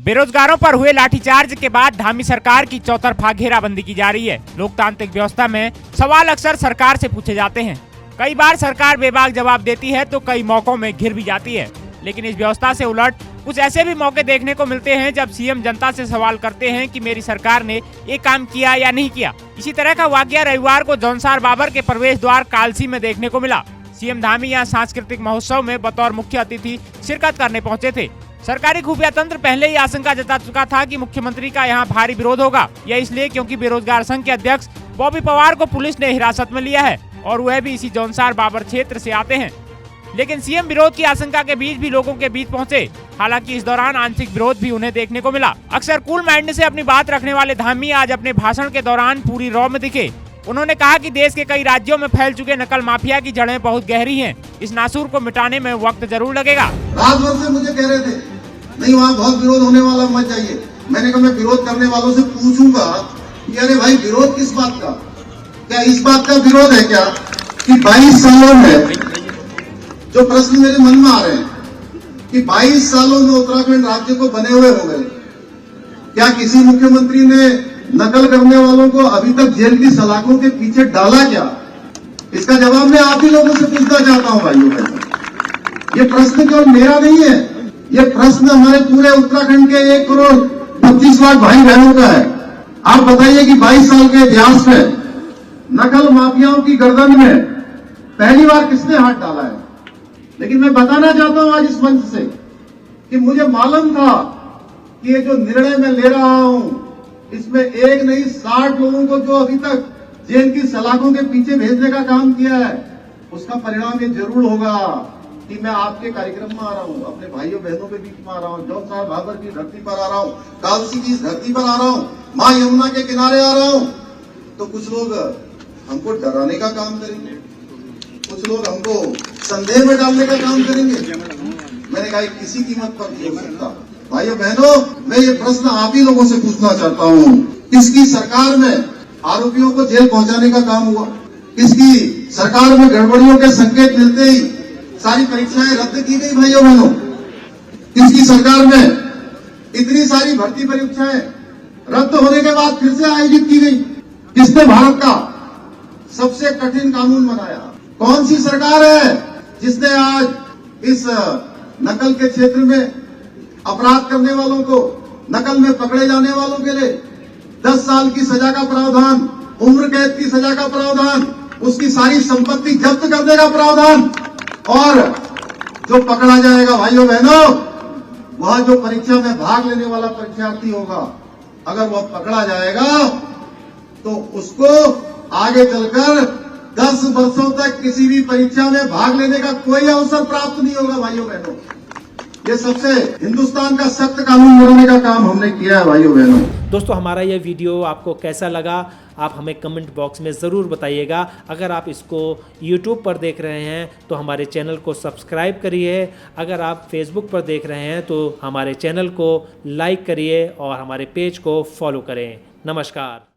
बेरोजगारों पर हुए लाठीचार्ज के बाद धामी सरकार की चौतरफा घेराबंदी की जा रही है। लोकतांत्रिक व्यवस्था में सवाल अक्सर सरकार से पूछे जाते हैं। कई बार सरकार बेबाक जवाब देती है तो कई मौकों में घिर भी जाती है। लेकिन इस व्यवस्था से उलट कुछ ऐसे भी मौके देखने को मिलते हैं जब सीएम जनता से सवाल करते हैं कि मेरी सरकार ने ये काम किया या नहीं किया। इसी तरह का वाकया रविवार को जौनसार बाबर के प्रवेश द्वार कालसी में देखने को मिला। सीएम धामी यहाँ सांस्कृतिक महोत्सव में बतौर मुख्य अतिथि शिरकत करने पहुंचे थे। सरकारी खुफिया तंत्र पहले ही आशंका जता चुका था कि मुख्यमंत्री का यहाँ भारी विरोध होगा। यह इसलिए क्योंकि बेरोजगार संघ के अध्यक्ष बॉबी पवार को पुलिस ने हिरासत में लिया है और वह भी इसी जौनसार बाबर क्षेत्र से आते हैं। लेकिन सीएम विरोध की आशंका के बीच भी लोगों के बीच पहुंचे। हालांकि इस दौरान आंशिक विरोध भी उन्हें देखने को मिला। अक्सर कूल माइंड से अपनी बात रखने वाले धामी आज अपने भाषण के दौरान पूरी रॉ में दिखे। उन्होंने कहा कि देश के कई राज्यों में फैल चुके नकल माफिया की जड़ें बहुत गहरी हैं। इस नासूर को मिटाने में वक्त जरूर लगेगा। रात भर से मुझे कह रहे थे नहीं वहाँ बहुत विरोध होने वाला, मत जाइए। मैंने कहा मैं विरोध करने वालों से पूछूंगा कि अरे भाई विरोध किस बात का, क्या इस बात का विरोध है क्या कि 22 सालों में जो प्रश्न मेरे मन में आ रहे हैं कि 22 सालों में उत्तराखंड राज्य को बने हुए हो गए, क्या किसी मुख्यमंत्री ने नकल करने वालों को अभी तक जेल की सलाखों के पीछे डाला क्या? इसका जवाब मैं आप ही लोगों से पूछना चाहता हूं भाइयों बहनों। ये प्रश्न केवल मेरा नहीं है, ये प्रश्न हमारे पूरे उत्तराखंड के 1 करोड़ 25 लाख भाई बहनों का है। आप बताइए कि 22 साल के इतिहास में नकल माफियाओं की गर्दन में पहली बार किसने हाथ डाला है? लेकिन मैं बताना चाहता हूं आज इस मंच से कि मुझे मालूम था कि ये जो निर्णय मैं ले रहा हूं इसमें एक नहीं 60 लोगों को जो अभी तक जेल की सलाखों के पीछे भेजने का काम किया है उसका परिणाम ये जरूर होगा कि मैं आपके कार्यक्रम में आ रहा हूं, अपने भाइयों बहनों के बीच में आ रहा हूं, जौनसार बाबर की धरती पर आ रहा हूं, कालसी की इस धरती पर आ रहा हूं, मां यमुना के किनारे आ रहा हूं। तो कुछ लोग हमको डराने का काम करेंगे, कुछ लोग हमको संदेह में डालने का काम करेंगे। मैंने कहा किसी कीमत पर नहीं हो सकता। भाइयों बहनों, मैं ये प्रश्न आप ही लोगों से पूछना चाहता हूँ, किसकी सरकार में आरोपियों को जेल पहुंचाने का काम हुआ? किसकी सरकार में गड़बड़ियों के संकेत मिलते ही सारी परीक्षाएं रद्द की गई? भाइयों बहनों, किसकी सरकार में इतनी सारी भर्ती परीक्षाएं रद्द होने के बाद फिर से आयोजित की गई? किसने भारत का सबसे कठिन कानून बनाया? कौन सी सरकार है जिसने आज इस नकल के क्षेत्र में अपराध करने वालों को, नकल में पकड़े जाने वालों के लिए 10 साल की सजा का प्रावधान, उम्र कैद की सजा का प्रावधान, उसकी सारी संपत्ति जब्त करने का प्रावधान, और जो पकड़ा जाएगा भाइयों बहनों, वहां जो परीक्षा में भाग लेने वाला परीक्षार्थी होगा, अगर वह पकड़ा जाएगा तो उसको आगे चलकर 10 वर्षों तक किसी भी परीक्षा में भाग लेने का कोई अवसर प्राप्त नहीं होगा। भाइयों बहनों, ये सबसे हिंदुस्तान का सख्त कानून बनाने का काम हमने किया है। भाइयों बहनों, दोस्तों हमारा यह वीडियो आपको कैसा लगा आप हमें कमेंट बॉक्स में ज़रूर बताइएगा। अगर आप इसको YouTube पर देख रहे हैं तो हमारे चैनल को सब्सक्राइब करिए। अगर आप Facebook पर देख रहे हैं तो हमारे चैनल को लाइक करिए और हमारे पेज को फॉलो करें। नमस्कार।